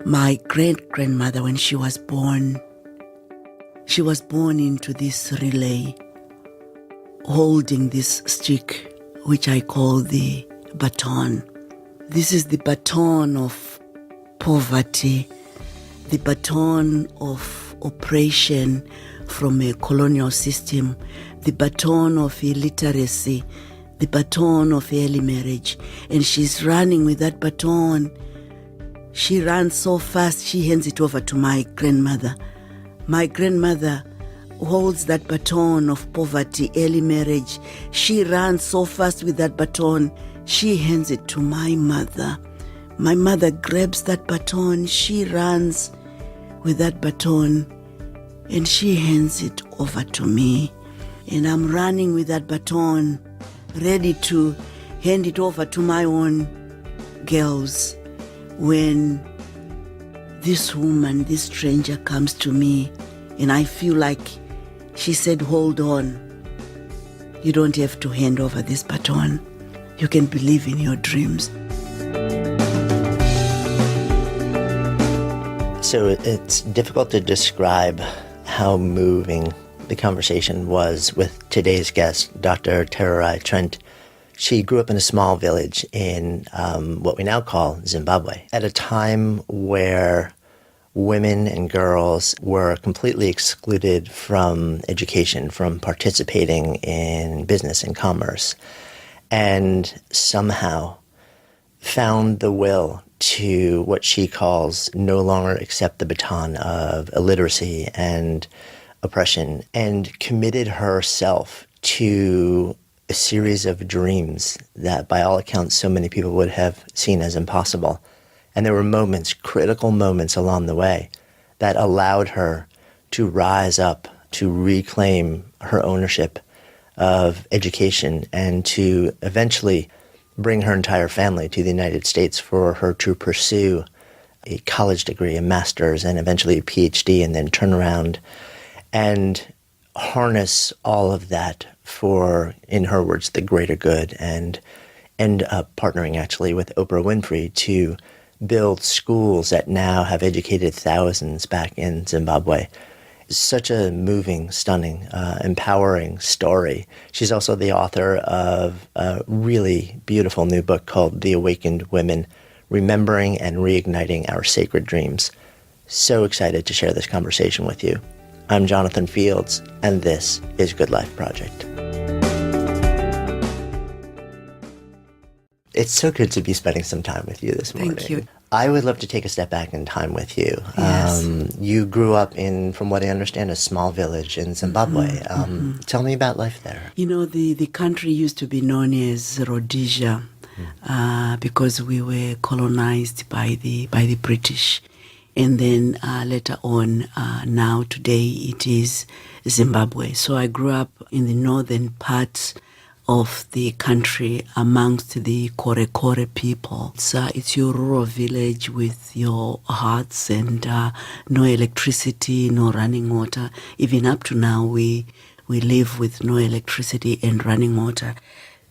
My great-grandmother, when she was born into this relay, holding this stick, which I call the baton. This is the baton of poverty, the baton of oppression from a colonial system, the baton of illiteracy, the baton of early marriage. And she's running with that baton. She runs so fast, she hands it over to my grandmother. My grandmother holds that baton of poverty, early marriage. She runs so fast with that baton, she hands it to my mother. My mother grabs that baton, she runs with that baton, and she hands it over to me. And I'm running with that baton, ready to hand it over to my own girls, when this woman, this stranger, comes to me, and I feel like she said, hold on. You don't have to hand over this baton. You can believe in your dreams. So it's difficult to describe how moving the conversation was with today's guest, Dr. Tererai Trent. She grew up in a small village in what we now call Zimbabwe, at a time where women and girls were completely excluded from education, from participating in business and commerce, and somehow found the will to what she calls no longer accept the baton of illiteracy and oppression, and committed herself to a series of dreams that by all accounts so many people would have seen as impossible. And there were moments, critical moments along the way, that allowed her to rise up, to reclaim her ownership of education, and to eventually bring her entire family to the United States for her to pursue a college degree, a master's, and eventually a PhD, and then turn around and harness all of that for, in her words, the greater good, and end up partnering actually with Oprah Winfrey to build schools that now have educated thousands back in Zimbabwe. Such a moving, stunning, empowering story. She's also the author of a really beautiful new book called The Awakened Women, Remembering and Reigniting Our Sacred Dreams. So excited to share this conversation with you. I'm Jonathan Fields, and this is Good Life Project. It's so good to be spending some time with you this morning. Thank you. I would love to take a step back in time with you. Yes. You grew up in, from what I understand, a small village in Zimbabwe. Tell me about life there. You know, the country used to be known as Rhodesia because we were colonized by the British. And then later on, now today it is Zimbabwe. So I grew up in the northern part of the country amongst the Kore people. It's your rural village with your huts and no electricity, no running water. Even up to now, we live with no electricity and running water.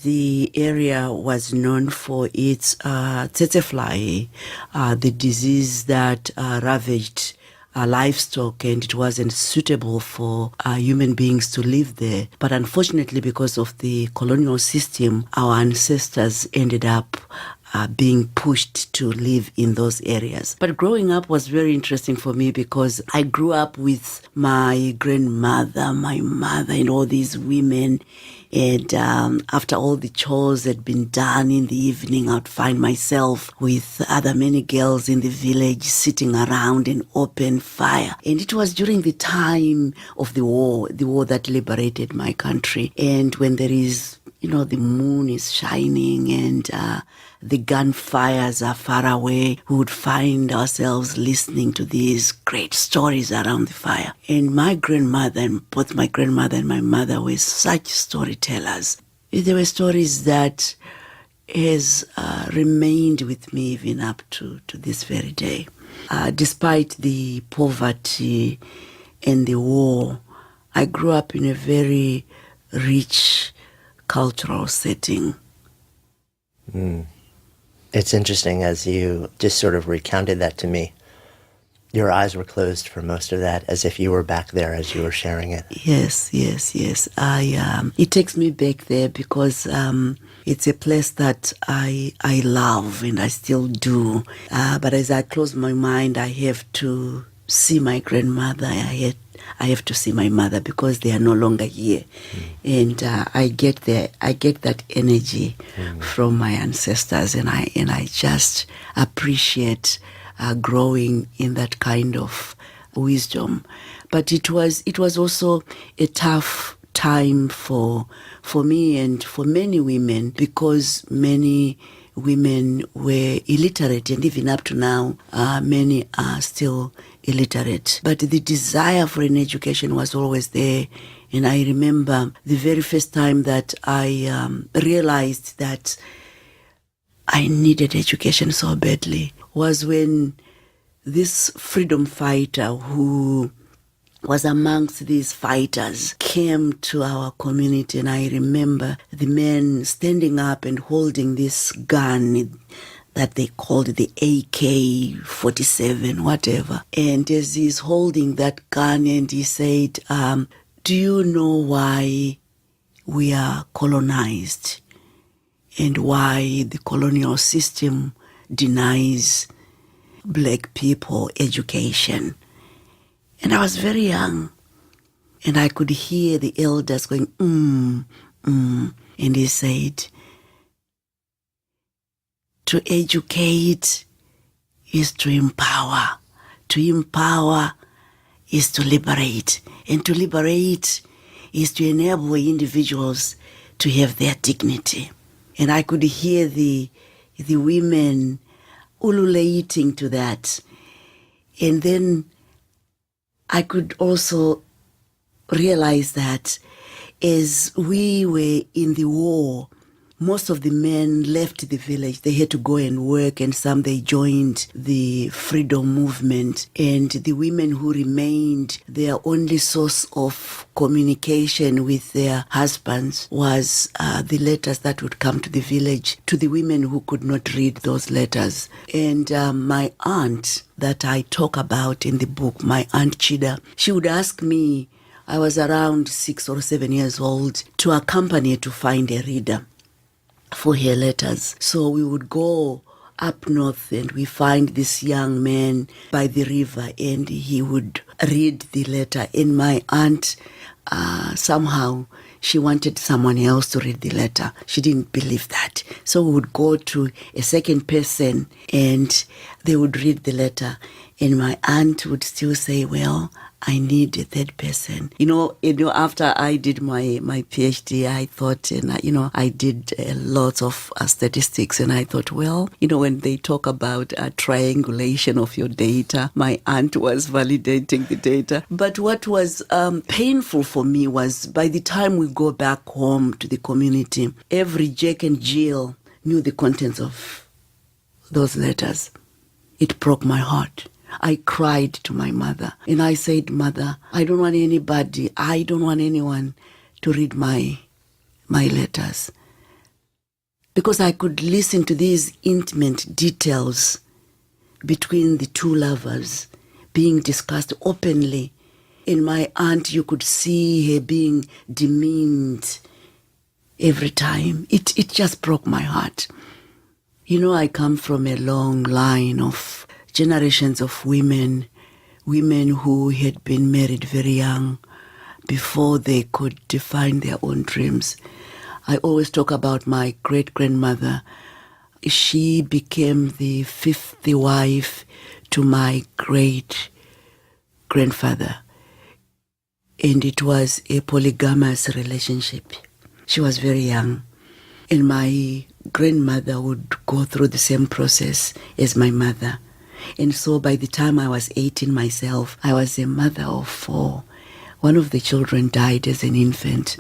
The area was known for its tsetse fly, the disease that ravaged livestock, and it wasn't suitable for human beings to live there. But unfortunately, because of the colonial system, our ancestors ended up being pushed to live in those areas. But growing up was very interesting for me because I grew up with my grandmother, my mother, and all these women. And after all the chores had been done in the evening, I'd find myself with other many girls in the village sitting around an open fire. And it was during the time of the war that liberated my country. And when there is, the moon is shining and the gunfires are far away, we would find ourselves listening to these great stories around the fire. And my grandmother, and both my grandmother and my mother, were such storytellers. There were stories that has remained with me even up to this very day. Despite the poverty and the war, I grew up in a very rich cultural setting. It's interesting as you just sort of recounted that to me. Your eyes were closed for most of that, as if you were back there as you were sharing it. Yes. It takes me back there because it's a place that I love and I still do. But as I close my mind, I have to see my grandmother. I have to see my mother because they are no longer here, and I get that energy from my ancestors, and I just appreciate growing in that kind of wisdom. But it was also a tough time for me and for many women, because many women were illiterate, and even up to now, many are still illiterate. But the desire for an education was always there. And I remember the very first time that I realized that I needed education so badly was when this freedom fighter who was amongst these fighters came to our community, and I remember the man standing up and holding this gun that they called the AK-47, whatever. And as he's holding that gun, and he said, do you know why we are colonized and why the colonial system denies black people education? And I was very young, and I could hear the elders going, And he said, to educate is to empower. To empower is to liberate. And to liberate is to enable individuals to have their dignity. And I could hear the women ululating to that. And then I could also realize that as we were in the war, most of the men left the village. They had to go and work, and some they joined the freedom movement. And the women who remained, their only source of communication with their husbands was the letters that would come to the village to the women who could not read those letters. And my aunt that I talk about in the book, my Aunt Chida, she would ask me, I was around 6 or 7 years old, to accompany her to find a reader for her letters. So we would go up north, and we find this young man by the river, and he would read the letter. And my aunt, somehow, she wanted someone else to read the letter. She didn't believe that. So we would go to a second person, and they would read the letter. And my aunt would still say, well, I need a third person. After I did my PhD, I thought, and I did lots of statistics, and I thought, well, when they talk about triangulation of your data, my aunt was validating the data. But what was painful for me was by the time we go back home to the community, every Jack and Jill knew the contents of those letters. It broke my heart. I cried to my mother, and I said, Mother, I don't want anyone to read my letters, because I could listen to these intimate details between the two lovers being discussed openly. And my aunt, you could see her being demeaned every time. It just broke my heart. I come from a long line of generations of women who had been married very young before they could define their own dreams. I always talk about my great-grandmother. She became the fifth wife to my great-grandfather, and it was a polygamous relationship. She was very young, and my grandmother would go through the same process as my mother. And so by the time I was 18 myself, I was a mother of 4. One of the children died as an infant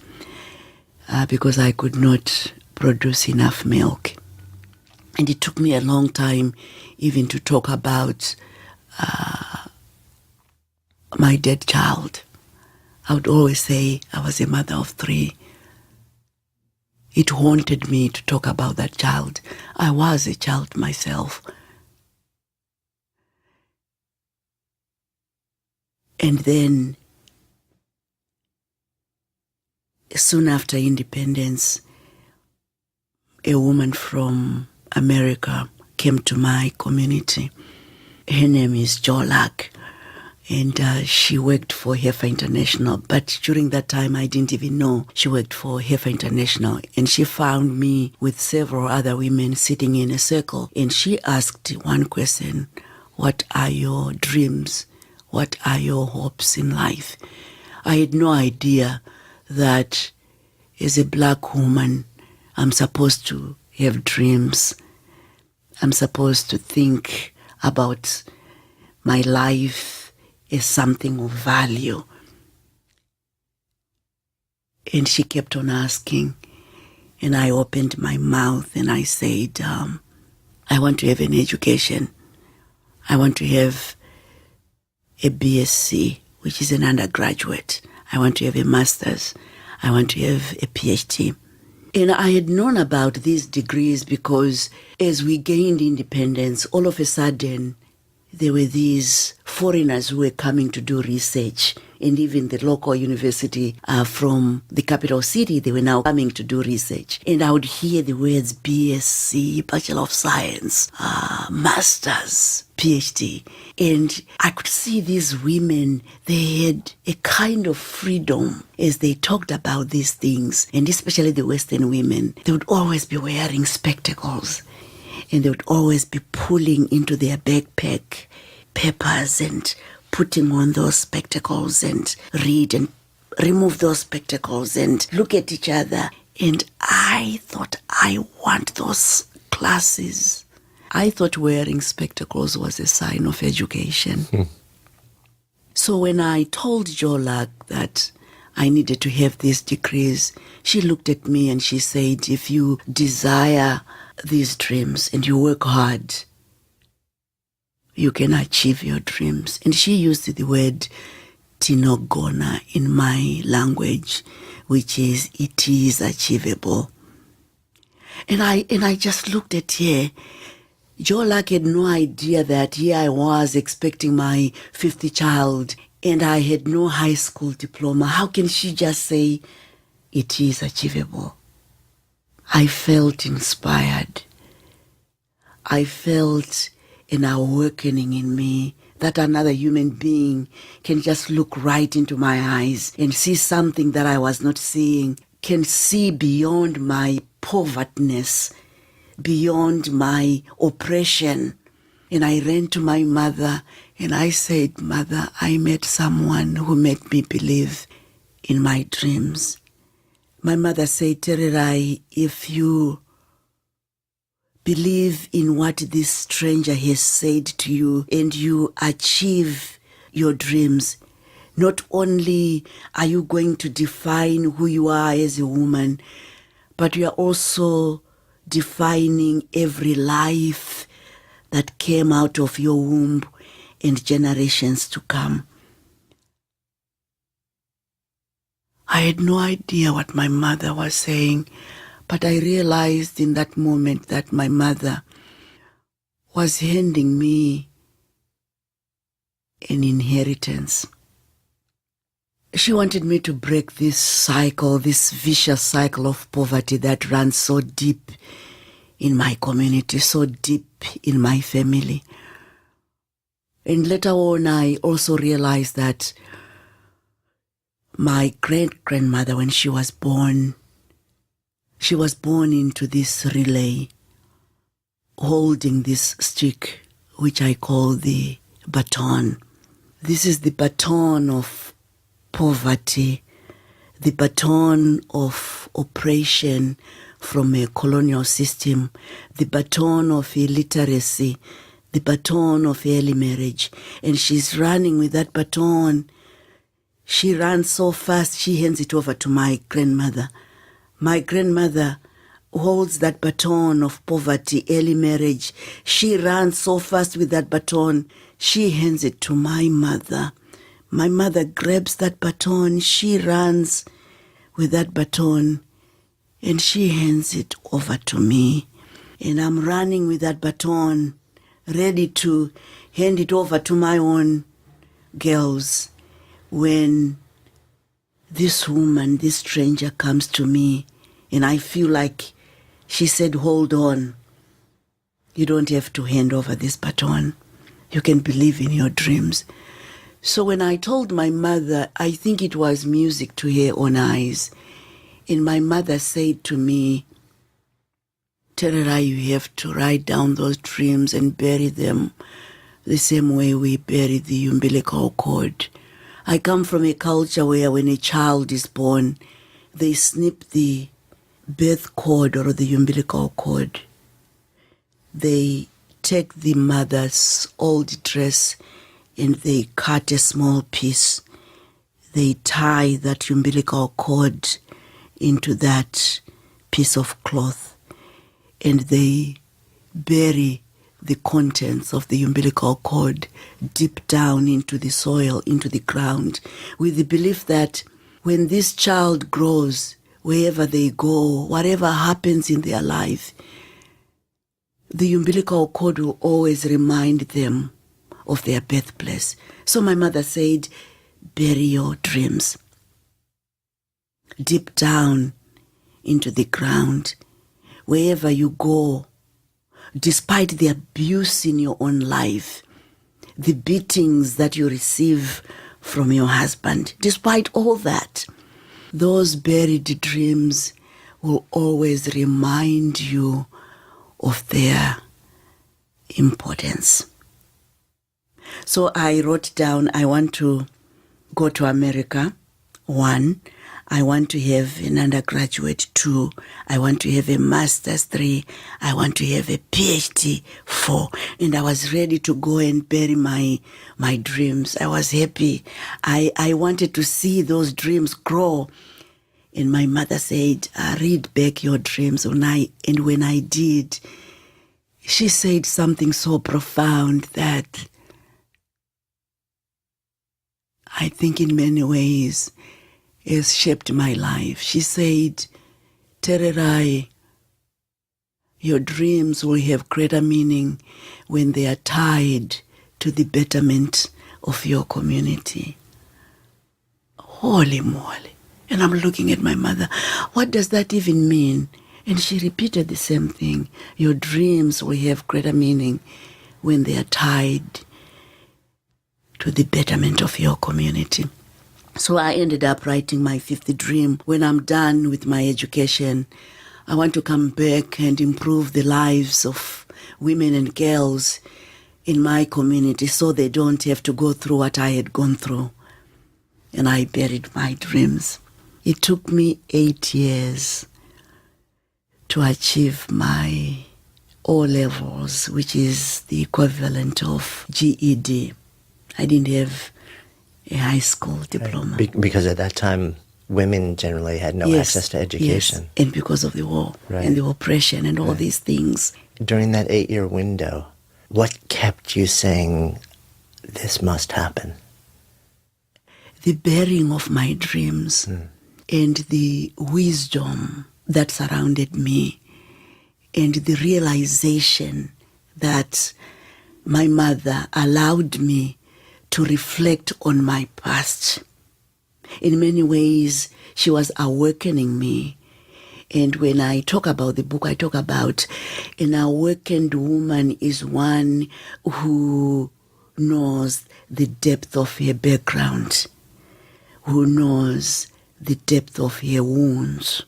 because I could not produce enough milk. And it took me a long time even to talk about my dead child. I would always say I was a mother of 3. It haunted me to talk about that child. I was a child myself. And then, soon after independence, a woman from America came to my community. Her name is Jolak, and she worked for Heifer International. But during that time, I didn't even know she worked for Heifer International. And she found me with several other women sitting in a circle. And she asked one question: what are your dreams? What are your hopes in life? I had no idea that as a black woman, I'm supposed to have dreams. I'm supposed to think about my life as something of value. And she kept on asking, and I opened my mouth and I said, I want to have an education. I want to have a BSc, which is an undergraduate. I want to have a master's. I want to have a PhD. And I had known about these degrees because as we gained independence, all of a sudden, there were these foreigners who were coming to do research. And even the local university from the capital city, they were now coming to do research. And I would hear the words BSc, Bachelor of Science, Master's, PhD. And I could see these women, they had a kind of freedom as they talked about these things. And especially the Western women, they would always be wearing spectacles. And they would always be pulling into their backpack papers and putting on those spectacles and read and remove those spectacles and look at each other. And I thought, I want those classes. I thought wearing spectacles was a sign of education. So when I told Jolak that I needed to have these degrees, she looked at me and she said, if you desire these dreams and you work hard, you can achieve your dreams. And she used the word tinogona in my language, which is it is achievable. And I just looked at her. Jolak had no idea that here I was expecting my 50th child and I had no high school diploma. How can she just say it is achievable? I felt inspired. I felt an awakening in me that another human being can just look right into my eyes and see something that I was not seeing, can see beyond my povertyness, beyond my oppression. And I ran to my mother and I said, Mother, I met someone who made me believe in my dreams. My mother said, Tererai, if you believe in what this stranger has said to you and you achieve your dreams, not only are you going to define who you are as a woman, but you are also defining every life that came out of your womb and generations to come. I had no idea what my mother was saying, but I realized in that moment that my mother was handing me an inheritance. She wanted me to break this cycle, this vicious cycle of poverty that runs so deep in my community, so deep in my family. And later on, I also realized that my great-grandmother, when she was born into this relay, holding this stick, which I call the baton. This is the baton of poverty, the baton of oppression from a colonial system, the baton of illiteracy, the baton of early marriage. And she's running with that baton. She runs so fast, she hands it over to my grandmother. My grandmother holds that baton of poverty, early marriage. She runs so fast with that baton, she hands it to my mother. My mother grabs that baton, she runs with that baton, and she hands it over to me. And I'm running with that baton, ready to hand it over to my own girls. when this woman, this stranger comes to me and I feel like she said, hold on, you don't have to hand over this baton. You can believe in your dreams. So when I told my mother, I think it was music to her own eyes. And my mother said to me, Tererai, you have to write down those dreams and bury them the same way we bury the umbilical cord. I come from a culture where when a child is born, they snip the birth cord or the umbilical cord. They take the mother's old dress and they cut a small piece. They tie that umbilical cord into that piece of cloth and they bury the contents of the umbilical cord deep down into the soil, into the ground, with the belief that when this child grows, wherever they go, whatever happens in their life, the umbilical cord will always remind them of their birthplace. So my mother said, bury your dreams deep down into the ground. Wherever you go, despite the abuse in your own life, the beatings that you receive from your husband, despite all that, those buried dreams will always remind you of their importance. So I wrote down, I want to go to America, 1. I want to have an undergraduate, 2. I want to have a master's, 3. I want to have a PhD, 4. And I was ready to go and bury my dreams. I was happy. I wanted to see those dreams grow. And my mother said, read back your dreams. And when I did, she said something so profound that I think in many ways has shaped my life. She said, Tererai, your dreams will have greater meaning when they are tied to the betterment of your community. Holy moly. And I'm looking at my mother. What does that even mean? And she repeated the same thing. Your dreams will have greater meaning when they are tied to the betterment of your community. So I ended up writing my 5th dream. When I'm done with my education, I want to come back and improve the lives of women and girls in my community so they don't have to go through what I had gone through. And I buried my dreams. It took me 8 years to achieve my O levels, which is the equivalent of GED. I didn't have a high school diploma. Right. Because at that time, women generally had no access to education. Yes, and because of the war and the oppression and all these things. During that 8-year window, what kept you saying, this must happen? The bearing of my dreams and the wisdom that surrounded me and the realization that my mother allowed me to reflect on my past. In many ways, she was awakening me. And when I talk about the book, I talk about an awakened woman is one who knows the depth of her background, who knows the depth of her wounds,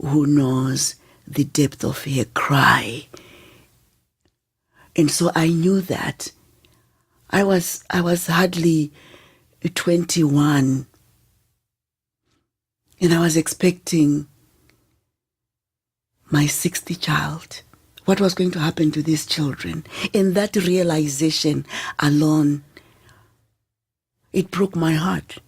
who knows the depth of her cry. And so I knew that. I was hardly 21, and I was expecting my 6th child. What was going to happen to these children? And that realization alone, it broke my heart.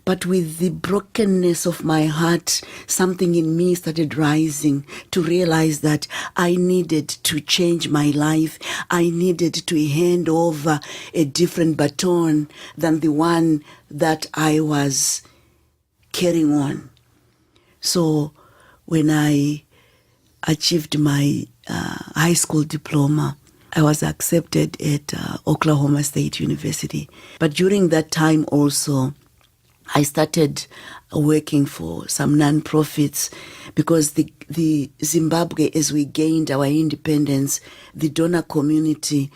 But with the brokenness of my heart, something in me started rising to realize that I needed to change my life. I needed to hand over a different baton than the one that I was carrying on. So when I achieved my high school diploma, I was accepted at Oklahoma State University. But during that time also, I started working for some non-profits because the Zimbabwe, as we gained our independence, the donor community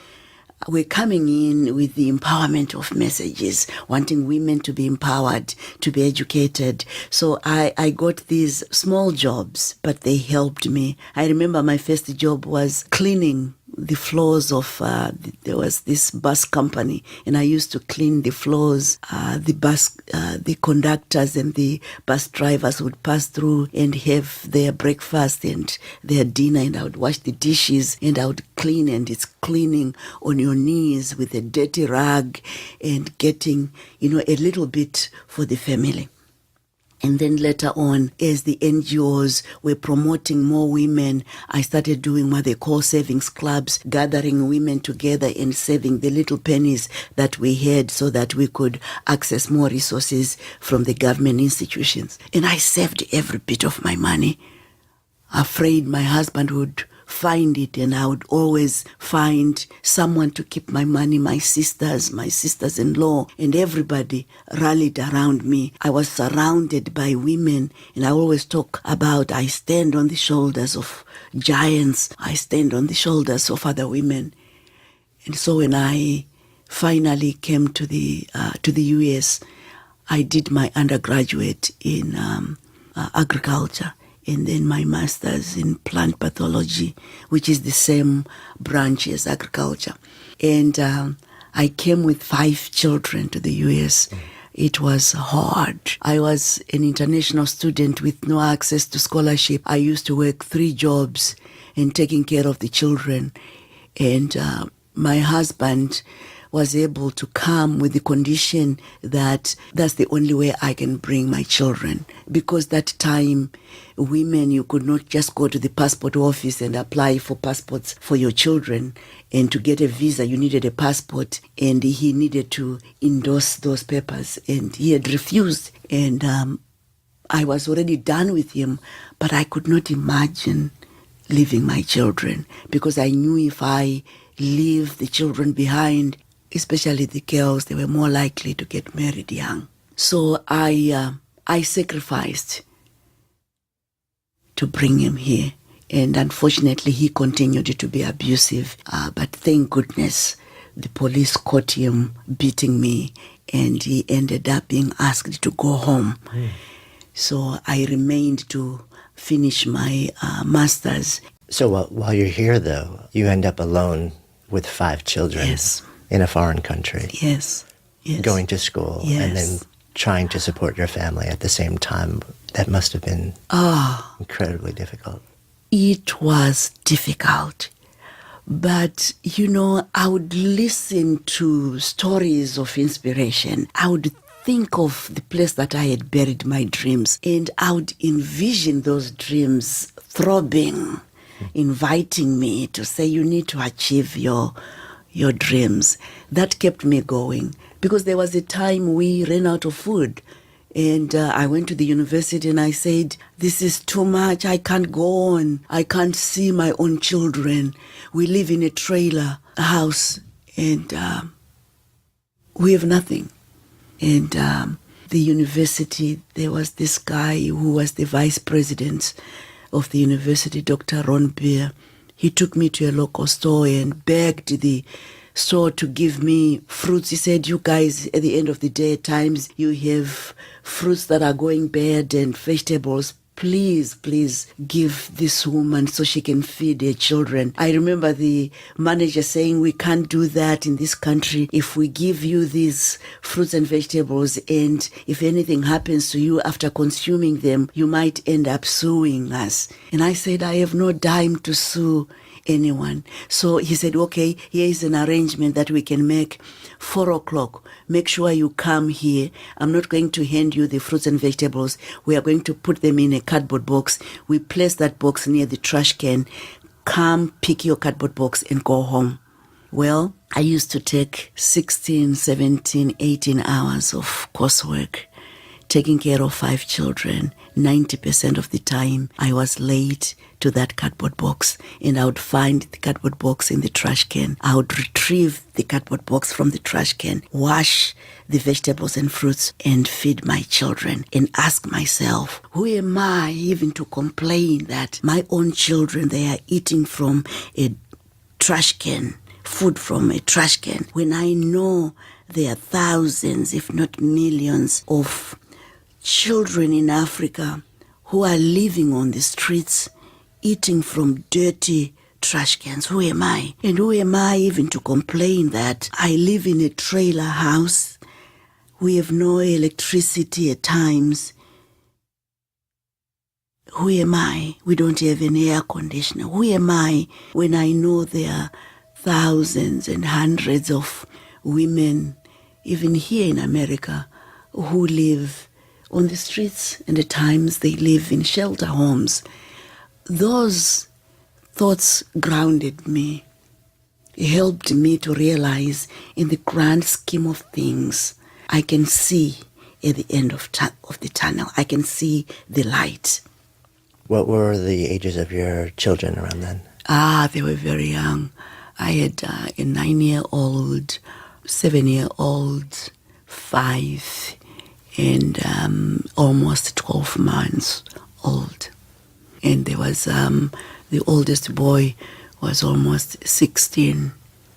were coming in with the empowerment of messages, wanting women to be empowered, to be educated. So I got these small jobs, but they helped me. I remember my first job was cleaning the floors of, there was this bus company, and I used to clean the floors. The conductors and the bus drivers would pass through and have their breakfast and their dinner, and I would wash the dishes and I would clean, and it's cleaning on your knees with a dirty rag and getting, a little bit for the family. And then later on, as the NGOs were promoting more women, I started doing what they call savings clubs, gathering women together and saving the little pennies that we had so that we could access more resources from the government institutions. And I saved every bit of my money, afraid my husband would find it, and I would always find someone to keep my money, my sisters-in-law, and everybody rallied around me. I was surrounded by women, and I always talk about I stand on the shoulders of giants. I stand on the shoulders of other women. And so when I finally came to the US, I did my undergraduate in agriculture, and then my master's in plant pathology, which is the same branch as agriculture. And I came with 5 children to the US. It was hard. I was an international student with no access to scholarship. I used to work 3 jobs and taking care of the children. And my husband was able to come with the condition that that's the only way I can bring my children. Because that time, women, you could not just go to the passport office and apply for passports for your children. And to get a visa, you needed a passport, and he needed to endorse those papers. And he had refused. And I was already done with him, but I could not imagine leaving my children, because I knew if I leave the children behind, especially the girls, they were more likely to get married young. So I sacrificed to bring him here. And unfortunately, he continued to be abusive. But thank goodness, the police caught him beating me, and he ended up being asked to go home. So I remained to finish my master's. So while you're here, though, you end up alone with 5 children. Yes. In a foreign country. Yes. Going to school. Yes. And then trying to support your family at the same time. That must have been incredibly difficult. It was difficult. But, I would listen to stories of inspiration. I would think of the place that I had buried my dreams, and I would envision those dreams throbbing, inviting me to say, you need to achieve your dreams. That kept me going, because there was a time we ran out of food, and I went to the university and I said, this is too much, I can't go on, I can't see my own children. We live in a trailer house, and we have nothing. And the university, there was this guy who was the vice president of the university, Dr. Rubin. He took me to a local store and begged the store to give me fruits. He said, you guys, at the end of the day, at times you have fruits that are going bad and vegetables. Please give this woman so she can feed her children. I remember the manager saying, we can't do that in this country. If we give you these fruits and vegetables, and if anything happens to you after consuming them, you might end up suing us. And I said, I have no dime to sue anyone. So he said, okay, here is an arrangement that we can make. 4:00, make sure you come here. I'm not going to hand you the fruits and vegetables. We are going to put them in a cardboard box. We place that box near the trash can. Come pick your cardboard box and go home. Well, I used to take 16, 17, 18 hours of coursework, taking care of 5 children, 90% of the time I was late to that cardboard box, and I would find the cardboard box in the trash can. I would retrieve the cardboard box from the trash can, wash the vegetables and fruits, and feed my children, and ask myself, who am I even to complain that my own children, they are eating from a trash can, food from a trash can, when I know there are thousands, if not millions, of children in Africa who are living on the streets, eating from dirty trash cans. Who am I? And who am I even to complain that I live in a trailer house? We have no electricity at times. Who am I? We don't have an air conditioner. Who am I when I know there are thousands and hundreds of women, even here in America, who live on the streets, and at times they live in shelter homes? Those thoughts grounded me, helped me to realize in the grand scheme of things, I can see at the end of the tunnel. I can see the light. What were the ages of your children around then? They were very young. I had a 9-year-old, 7-year-old, 5, and almost 12 months old. And there was the oldest boy was almost 16.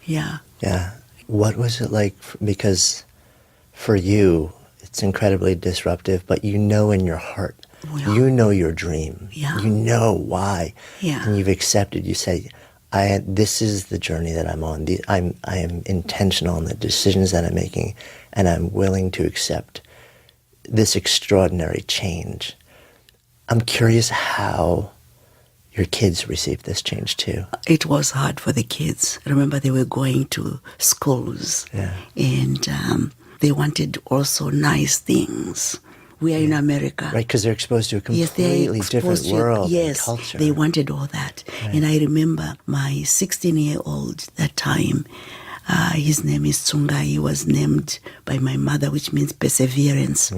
Yeah. Yeah. What was it like? Because for you, it's incredibly disruptive, but you know in your heart, you know your dream. Yeah. You know why. Yeah. And you've accepted. You say, this is the journey that I'm on. I am intentional in the decisions that I'm making, and I'm willing to accept this extraordinary change. I'm curious how your kids received this change too. It was hard for the kids. Remember, they were going to schools, and they wanted also nice things. We are in America. Right, because they're exposed to a completely different world and culture. They wanted all that. Right. And I remember my 16-year-old that time, his name is Tsunga. He was named by my mother, which means perseverance.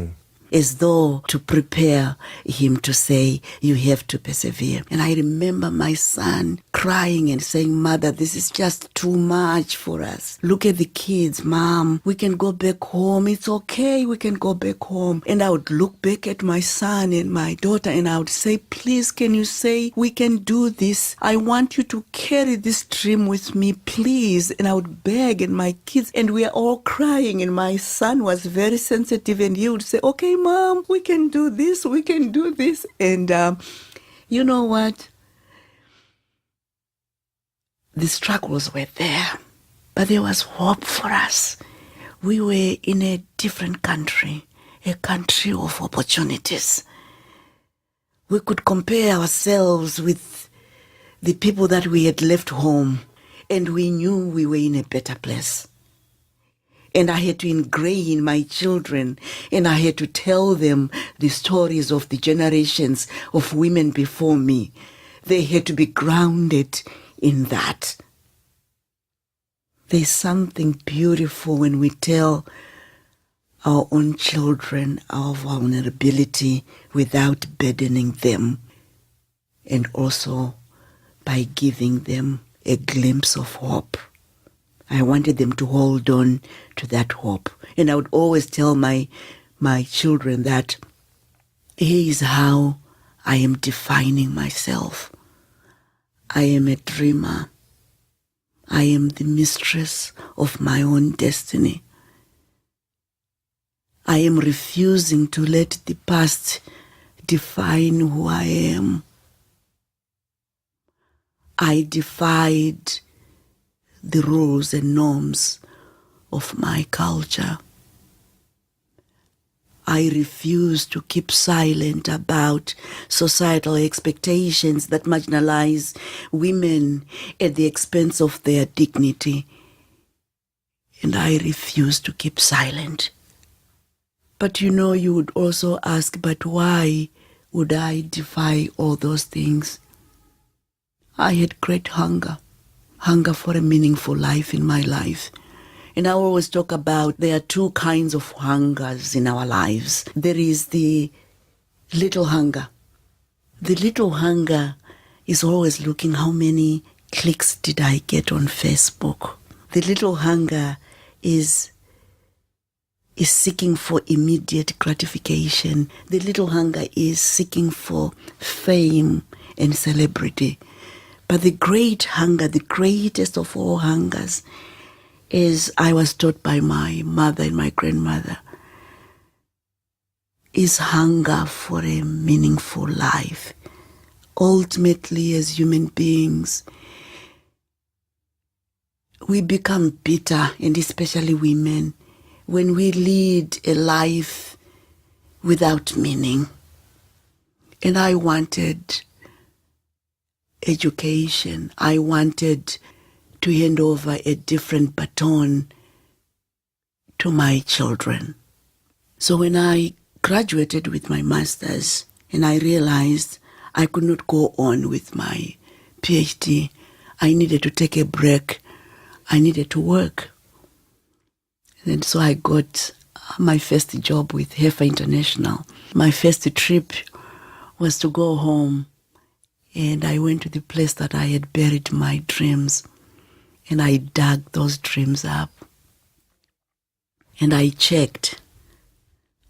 As though to prepare him to say, you have to persevere. And I remember my son crying and saying, Mother, this is just too much for us. Look at the kids, Mom, we can go back home. It's okay, we can go back home. And I would look back at my son and my daughter and I would say, please, can you say we can do this? I want you to carry this dream with me, please. And I would beg, and my kids, and we are all crying. And my son was very sensitive, and he would say, okay, Mom, we can do this, we can do this. And you know what? The struggles were there, but there was hope for us. We were in a different country, a country of opportunities. We could compare ourselves with the people that we had left home, and we knew we were in a better place. And I had to ingrain my children, and I had to tell them the stories of the generations of women before me. They had to be grounded in that. There's something beautiful when we tell our own children our vulnerability without burdening them, and also by giving them a glimpse of hope. I wanted them to hold on to that hope. And I would always tell my children that here is how I am defining myself. I am a dreamer. I am the mistress of my own destiny. I am refusing to let the past define who I am. I defied the rules and norms of my culture. I refuse to keep silent about societal expectations that marginalize women at the expense of their dignity. And I refuse to keep silent. But you would also ask, but why would I defy all those things? I had great hunger for a meaningful life in my life. And I always talk about there are two kinds of hungers in our lives. There is the little hunger. The little hunger is always looking, how many clicks did I get on Facebook? The little hunger is seeking for immediate gratification. The little hunger is seeking for fame and celebrity. But the great hunger, the greatest of all hungers, is, I was taught by my mother and my grandmother, is hunger for a meaningful life. Ultimately, as human beings, we become bitter, and especially women, when we lead a life without meaning. And I wanted education. I wanted to hand over a different baton to my children. So when I graduated with my master's and I realized I could not go on with my PhD, I needed to take a break. I needed to work. And so I got my first job with Heifer International. My first trip was to go home, and I went to the place that I had buried my dreams, and I dug those dreams up. And I checked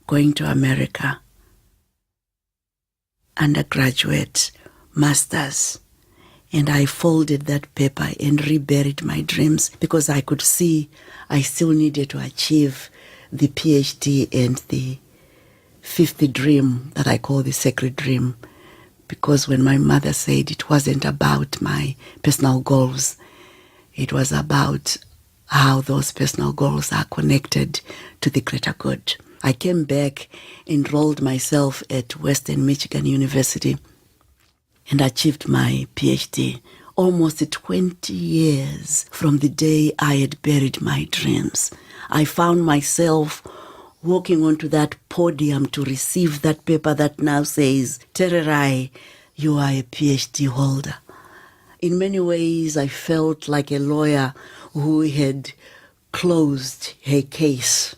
going to America, undergraduate, master's, and I folded that paper and reburied my dreams because I could see I still needed to achieve the PhD and the fifth dream that I call the sacred dream. Because when my mother said it wasn't about my personal goals, it was about how those personal goals are connected to the greater good. I came back, enrolled myself at Western Michigan University, and achieved my PhD almost 20 years from the day I had buried my dreams. I found myself walking onto that podium to receive that paper that now says, Tererai, you are a PhD holder. In many ways, I felt like a lawyer who had closed her case.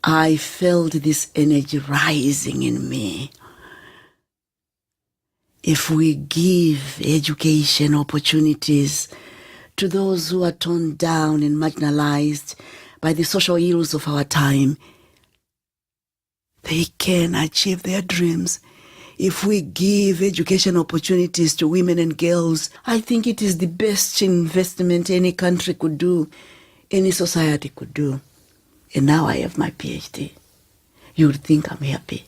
I felt this energy rising in me. If we give education opportunities to those who are torn down and marginalized by the social ills of our time, they can achieve their dreams. If we give education opportunities to women and girls, I think it is the best investment any country could do, any society could do. And now I have my PhD. You would think I'm happy.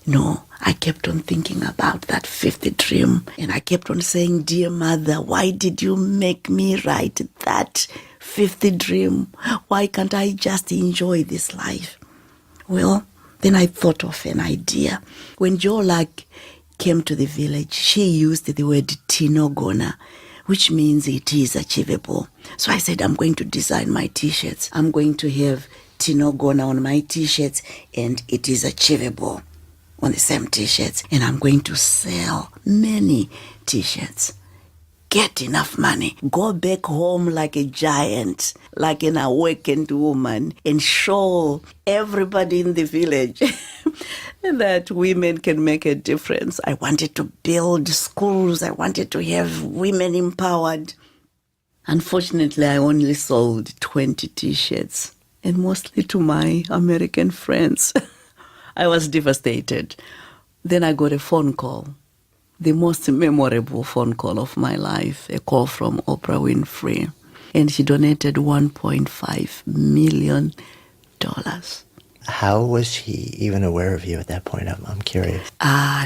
No, I kept on thinking about that fifth dream. And I kept on saying, dear mother, why did you make me write that fifth dream? Why can't I just enjoy this life? Well, then I thought of an idea. When Jola came to the village, she used the word tinogona, which means it is achievable. So I said, I'm going to design my T-shirts. I'm going to have tinogona on my T-shirts, and it is achievable on the same T-shirts. And I'm going to sell many T-shirts. Get enough money. Go back home like a giant, like an awakened woman, and show everybody in the village that women can make a difference. I wanted to build schools. I wanted to have women empowered. Unfortunately, I only sold 20 T-shirts, and mostly to my American friends. I was devastated. Then I got a phone call, the most memorable phone call of my life, a call from Oprah Winfrey. And she donated $1.5 million. How was she even aware of you at that point? I'm curious.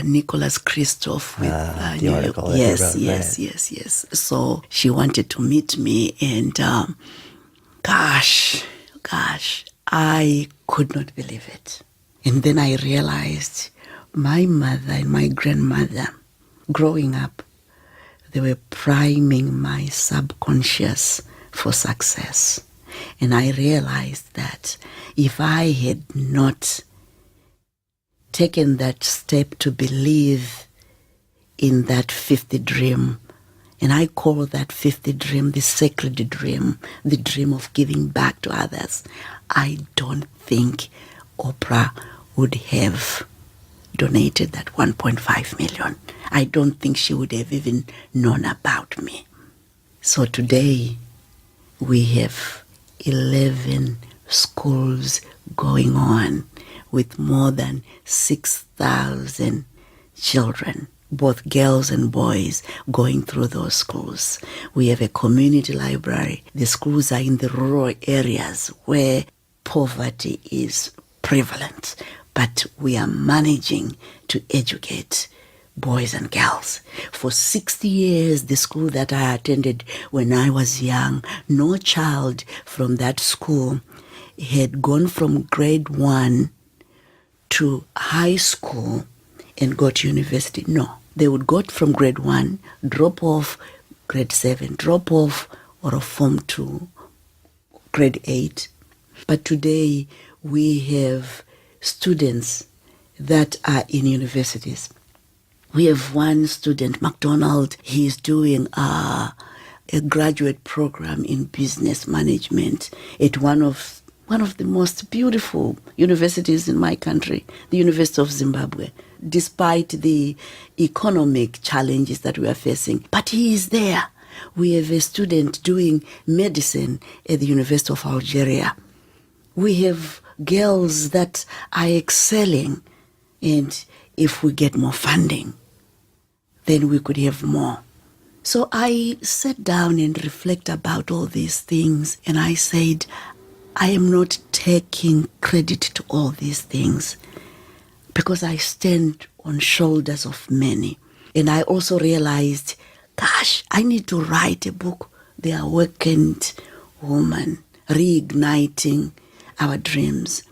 Nicholas Christoph with the article that yes, you wrote, yes, right? yes. So she wanted to meet me, and gosh, I could not believe it. And then I realized my mother and my grandmother, growing up, they were priming my subconscious for success. And I realized that if I had not taken that step to believe in that fifth dream, and I call that fifth dream the sacred dream, the dream of giving back to others, I don't think Oprah would have donated that 1.5 million. I don't think she would have even known about me. So today we have 11 schools going on with more than 6,000 children, both girls and boys, going through those schools. We have a community library. The schools are in the rural areas where poverty is prevalent, but we are managing to educate boys and girls. For 60 years, the school that I attended when I was young, no child from that school had gone from grade 1 to high school and go to university. No, they would go from grade 1, drop off grade 7, drop off or form 2, grade 8. But today we have students that are in universities. We have one student, McDonald. He's doing a graduate program in business management at one of the most beautiful universities in my country, the University of Zimbabwe, despite the economic challenges that we are facing. But he is there. We have a student doing medicine at the University of Algeria. We have girls that are excelling, and if we get more funding, then we could have more. So I sat down and reflect about all these things, and I said, I am not taking credit to all these things because I stand on shoulders of many. And I also realized, gosh, I need to write a book, The Awakened Woman, Reigniting Our Dreams,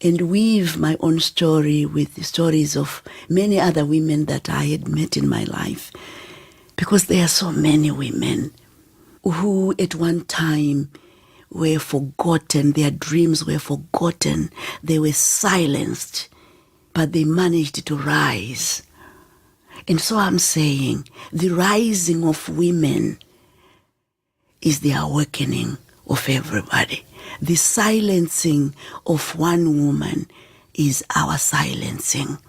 and weave my own story with the stories of many other women that I had met in my life. Because there are so many women who at one time were forgotten, their dreams were forgotten, they were silenced, but they managed to rise. And so I'm saying the rising of women is the awakening of everybody. The silencing of one woman is our silencing.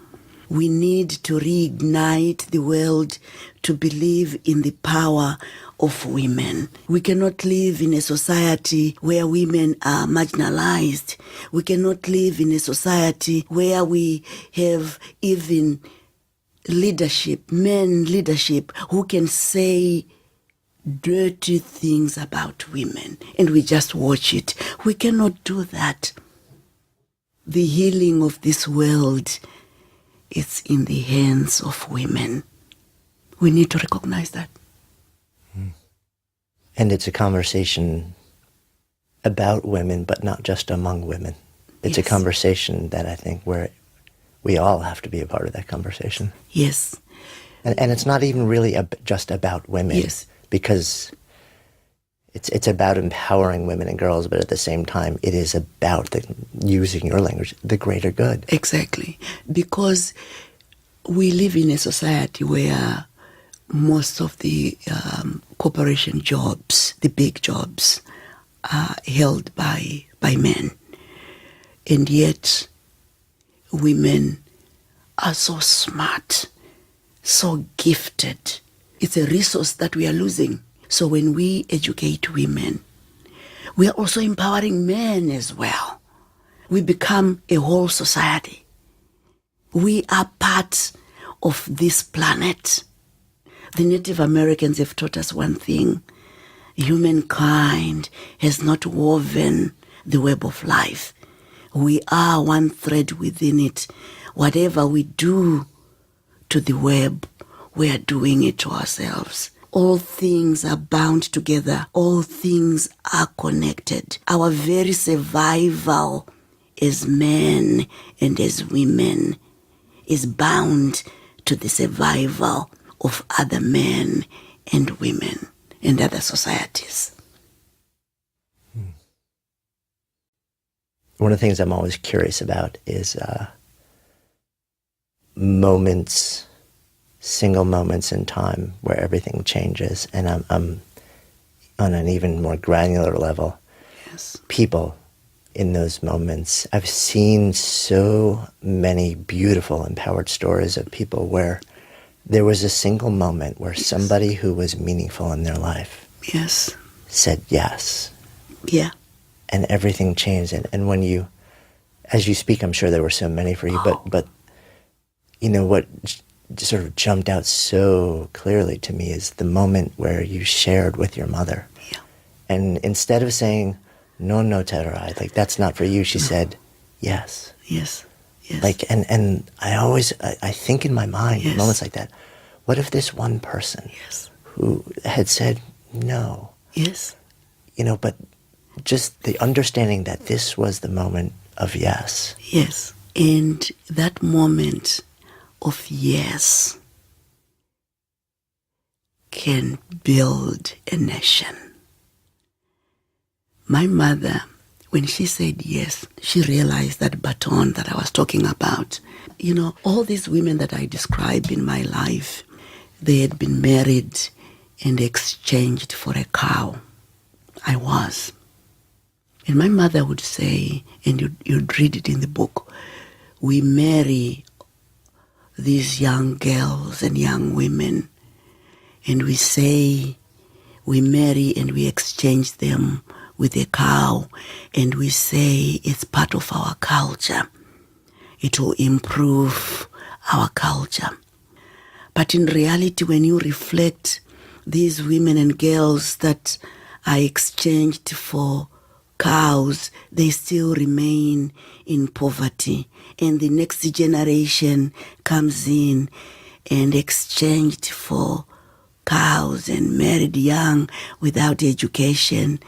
We need to reignite the world to believe in the power of women. We cannot live in a society where women are marginalized. We cannot live in a society where we have even leadership, men leadership, who can say dirty things about women, and we just watch it. We cannot do that. The healing of this world is in the hands of women. We need to recognize that. And it's a conversation about women, but not just among women. It's a conversation that I think we all have to be a part of that conversation. Yes. And it's not even really just about women. Yes. Because it's about empowering women and girls, but at the same time, it is about, using your language, the greater good. Exactly. Because we live in a society where most of the corporation jobs, the big jobs, are held by men. And yet, women are so smart, so gifted. It's a resource that we are losing. So when we educate women, we are also empowering men as well. We become a whole society. We are part of this planet. The Native Americans have taught us one thing. Humankind has not woven the web of life. We are one thread within it. Whatever we do to the web, we are doing it to ourselves. All things are bound together. All things are connected. Our very survival as men and as women is bound to the survival of other men and women and other societies. One of the things I'm always curious about is moments, single moments in time where everything changes. And I'm on an even more granular level. Yes. People in those moments. I've seen so many beautiful, empowered stories of people where there was a single moment where somebody who was meaningful in their life Yes. said yes. Yeah. And everything changed. And when you, as you speak, I'm sure there were so many for you, but you know, what sort of jumped out so clearly to me is the moment where you shared with your mother. Yeah. And instead of saying, no, Tererai, like, that's not for you, she said, yes. Yes. Yes. Like, and I think in my mind, Yes. moments like that, what if this one person Yes. who had said no, Yes. you know, but just the understanding that this was the moment of yes. Yes. And that moment of yes can build a nation. My mother, when she said yes, she realized that baton that I was talking about. You know, all these women that I described in my life, they had been married and exchanged for a cow. I was. And my mother would say, and you'd read it in the book, we marry these young girls and young women, and we say we marry and we exchange them with a cow, and we say it's part of our culture. It will improve our culture. But in reality, when you reflect, these women and girls that are exchanged for cows, they still remain in poverty. And the next generation comes in and exchanged for cows and married young without education,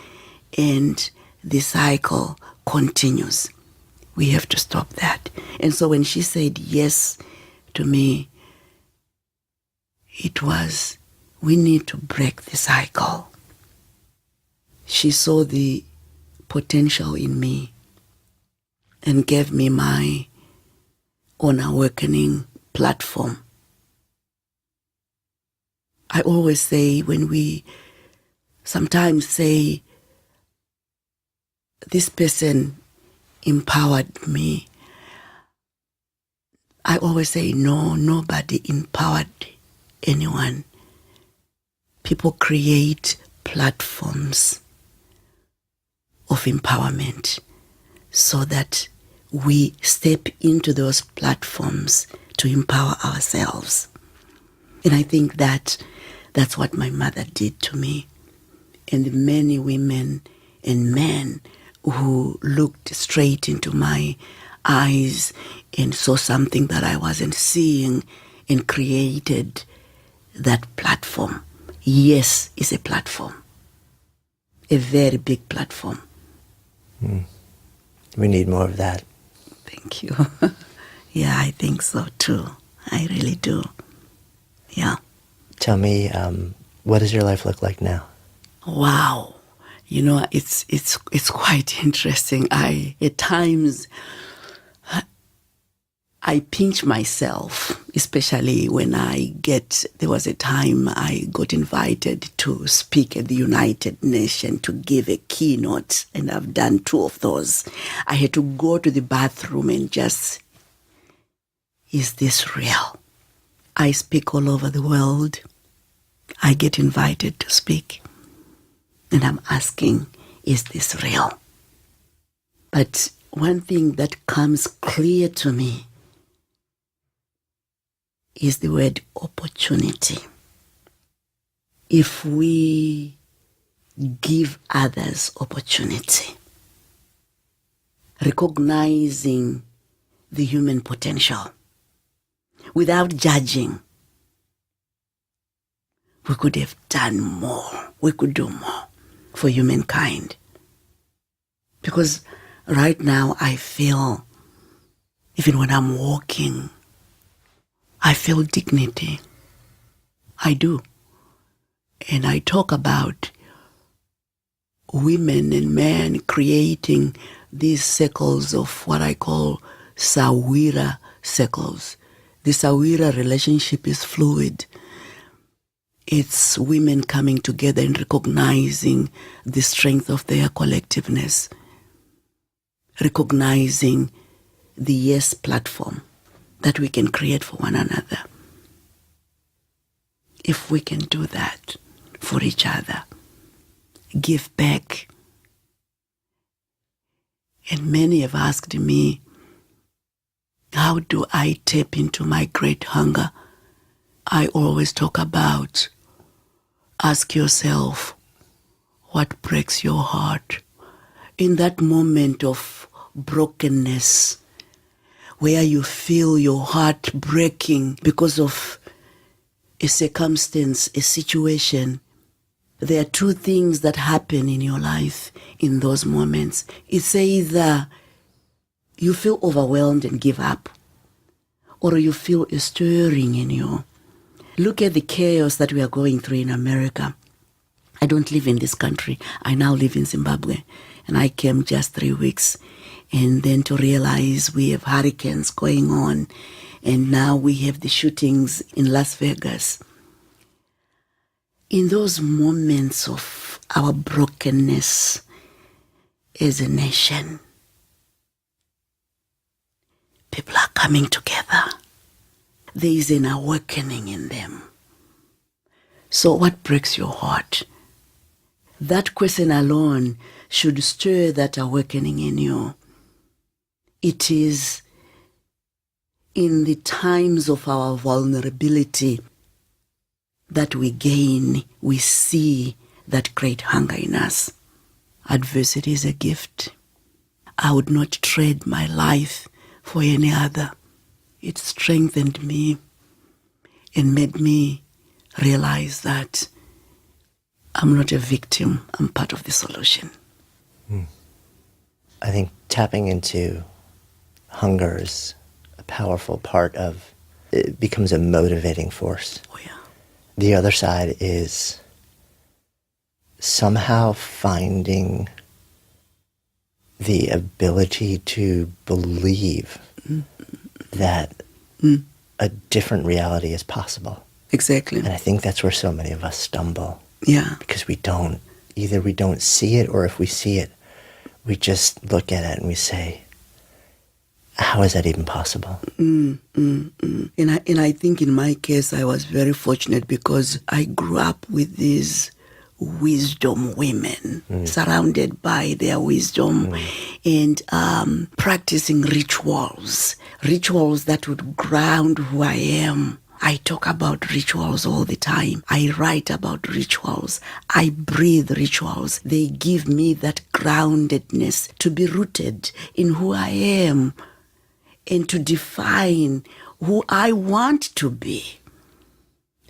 and the cycle continues. We have to stop that. And so when she said yes to me, it was, we need to break the cycle. She saw the potential in me and gave me my own awakening platform. I always say, when we sometimes say, this person empowered me, I always say, no, nobody empowered anyone. People create platforms of empowerment so that we step into those platforms to empower ourselves. And I think that that's what my mother did to me. And many women and men who looked straight into my eyes and saw something that I wasn't seeing and created that platform. Yes is a platform, a very big platform. We need more of that. Thank you. Yeah, I think so too. I really do. Yeah. Tell me, what does your life look like now? Wow. You know, it's quite interesting. At times I pinch myself, especially when there was a time I got invited to speak at the United Nations to give a keynote, and I've done 2 of those. I had to go to the bathroom and just, is this real? I speak all over the world. I get invited to speak, and I'm asking, is this real? But one thing that comes clear to me is the word opportunity. If we give others opportunity, recognizing the human potential without judging, we could have done more. We could do more for humankind. Because right now I feel, even when I'm walking, I feel dignity. I do. And I talk about women and men creating these circles of what I call Sawira circles. The Sawira relationship is fluid. It's women coming together and recognizing the strength of their collectiveness. recognizing the yes platform that we can create for one another. If we can do that for each other, give back. And many have asked me, how do I tap into my great hunger? I always talk about, ask yourself, what breaks your heart? In that moment of brokenness, where you feel your heart breaking because of a circumstance, a situation, there are two things that happen in your life in those moments. It's either you feel overwhelmed and give up, or you feel a stirring in you. Look at the chaos that we are going through in America. I don't live in this country. I now live in Zimbabwe. And I came just 3 weeks. And then to realize we have hurricanes going on. And now we have the shootings in Las Vegas. In those moments of our brokenness as a nation, people are coming together. There is an awakening in them. So what breaks your heart? That question alone should stir that awakening in you. It is in the times of our vulnerability that we see that great hunger in us. Adversity is a gift. I would not trade my life for any other. It strengthened me and made me realize that I'm not a victim, I'm part of the solution. I think tapping into hunger is a powerful part of it, becomes a motivating force. Oh, yeah. The other side is somehow finding the ability to believe that a different reality is possible. Exactly. And I think that's where so many of us stumble. Yeah. Because either we don't see it, or if we see it, we just look at it and we say, how is that even possible? And I think in my case, I was very fortunate because I grew up with these wisdom women, surrounded by their wisdom, and practicing rituals that would ground who I am. I talk about rituals all the time. I write about rituals. I breathe rituals. They give me that groundedness to be rooted in who I am and to define who I want to be.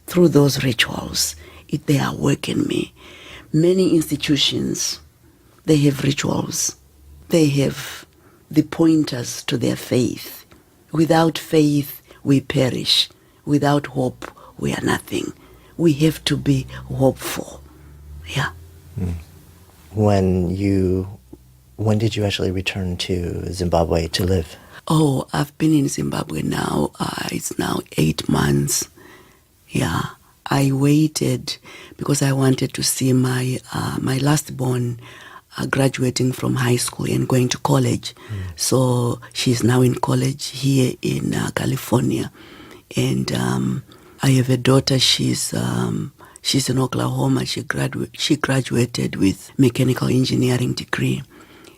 Through those rituals, they awaken me. Many institutions, they have rituals. They have the pointers to their faith. Without faith, we perish. Without hope, we are nothing. We have to be hopeful. Yeah. When did you actually return to Zimbabwe to live? Oh, I've been in Zimbabwe now. It's now 8 months. Yeah. I waited because I wanted to see my last born graduating from high school and going to college. So she's now in college here in California. And I have a daughter. She's in Oklahoma. She graduated with mechanical engineering degree.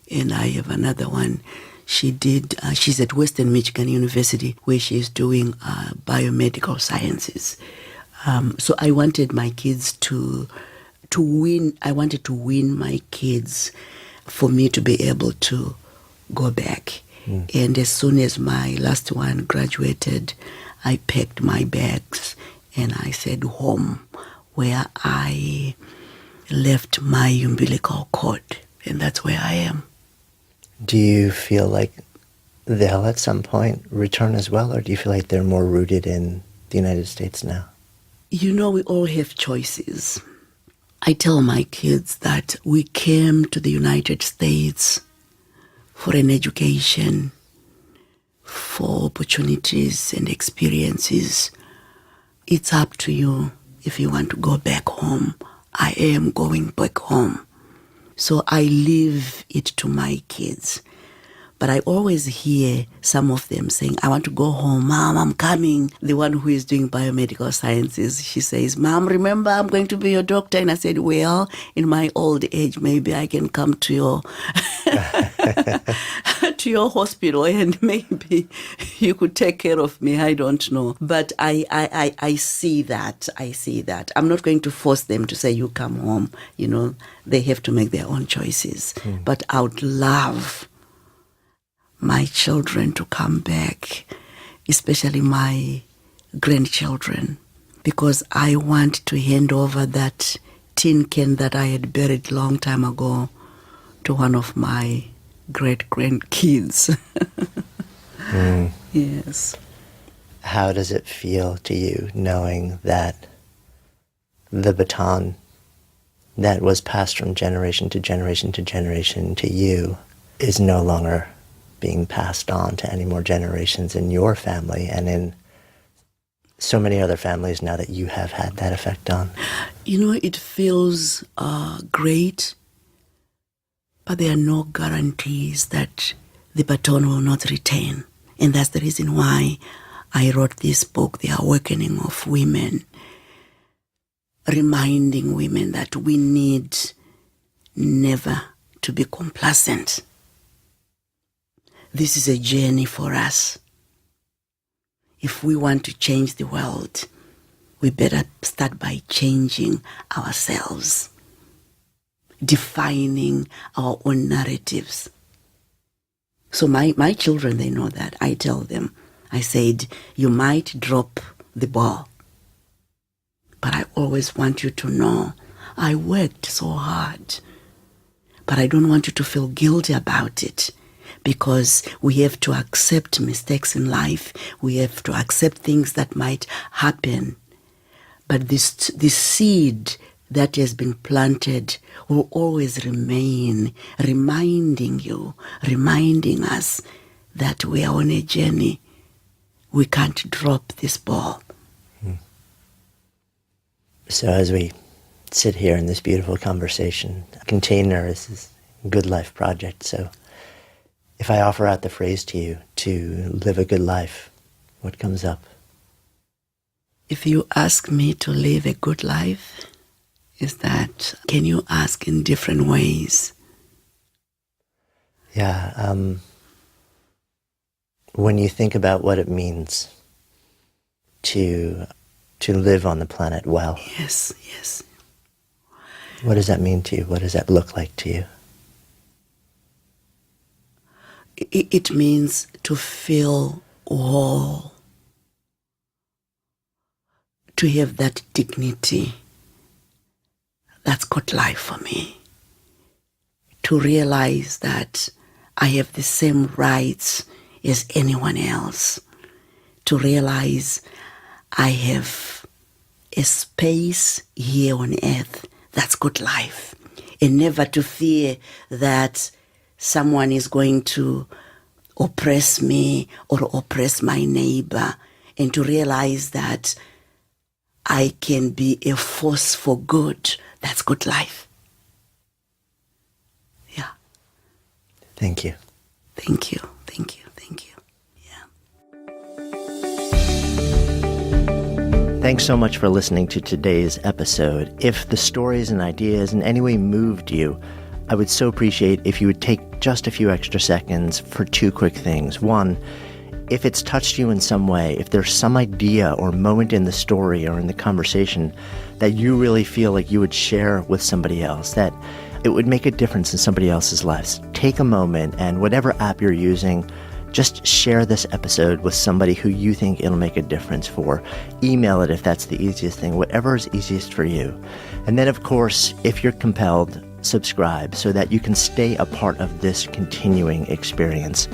And I have another one. She's at Western Michigan University, where she's doing biomedical sciences. So I wanted my kids to win. I wanted to win my kids for me to be able to go back. And as soon as my last one graduated, I packed my bags and I said home, where I left my umbilical cord. And that's where I am. Do you feel like they'll at some point return as well, or do you feel like they're more rooted in the United States now? You know, we all have choices. I tell my kids that we came to the United States for an education, for opportunities and experiences. It's up to you if you want to go back home. I am going back home. So I leave it to my kids. But I always hear some of them saying, I want to go home. Mom, I'm coming. The one who is doing biomedical sciences, she says, Mom, remember, I'm going to be your doctor. And I said, well, in my old age, maybe I can come to your to your hospital and maybe you could take care of me. I don't know. But I see that. I see that. I'm not going to force them to say, you come home. You know, they have to make their own choices. But I would love my children to come back, especially my grandchildren, because I want to hand over that tin can that I had buried long time ago to one of my great-grandkids. Yes. How does it feel to you knowing that the baton that was passed from generation to generation to generation to you is no longer being passed on to any more generations in your family and in so many other families now that you have had that effect on? You know, it feels great, but there are no guarantees that the baton will not retain. And that's the reason why I wrote this book, The Awakening of Women, reminding women that we need never to be complacent. This is a journey for us. If we want to change the world, we better start by changing ourselves, defining our own narratives. So my children, they know that. I tell them, I said, you might drop the ball, but I always want you to know I worked so hard, but I don't want you to feel guilty about it, because we have to accept mistakes in life. We have to accept things that might happen. But this seed that has been planted will always remain, reminding us that we are on a journey. We can't drop this ball. So as we sit here in this beautiful conversation, a container is this good life project. So if I offer out the phrase to you to live a good life, what comes up? If you ask me to live a good life, is that, can you ask in different ways? Yeah. When you think about what it means to live on the planet well. Yes. What does that mean to you? What does that look like to you? It means to feel whole, to have that dignity. That's good life for me. To realize that I have the same rights as anyone else. To realize I have a space here on earth. That's good life. And never to fear that someone is going to oppress me or oppress my neighbor. And to realize that I can be a force for good. That's good life. Yeah. Thank you. Thank you. Thanks so much for listening to today's episode. If the stories and ideas in any way moved you, I would so appreciate if you would take just a few extra seconds for two quick things. One, if it's touched you in some way, if there's some idea or moment in the story or in the conversation that you really feel like you would share with somebody else, that it would make a difference in somebody else's lives, take a moment and whatever app you're using, just share this episode with somebody who you think it'll make a difference for. Email it if that's the easiest thing, whatever is easiest for you. And then, of course, if you're compelled, subscribe so that you can stay a part of this continuing experience.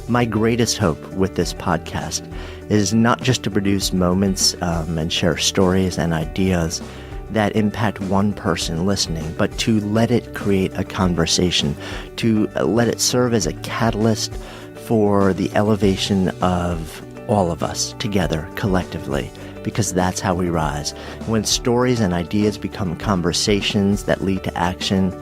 My greatest hope with this podcast is not just to produce moments and share stories and ideas that impact one person listening, but to let it create a conversation, to let it serve as a catalyst for the elevation of all of us together, collectively, because that's how we rise. When stories and ideas become conversations that lead to action,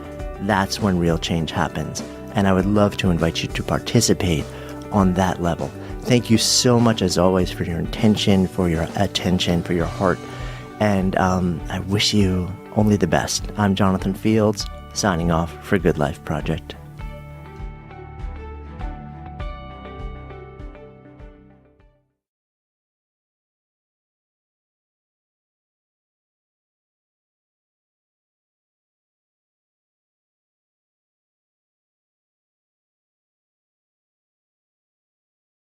that's when real change happens. And I would love to invite you to participate on that level. Thank you so much, as always, for your intention, for your attention, for your heart. And I wish you only the best. I'm Jonathan Fields, signing off for Good Life Project.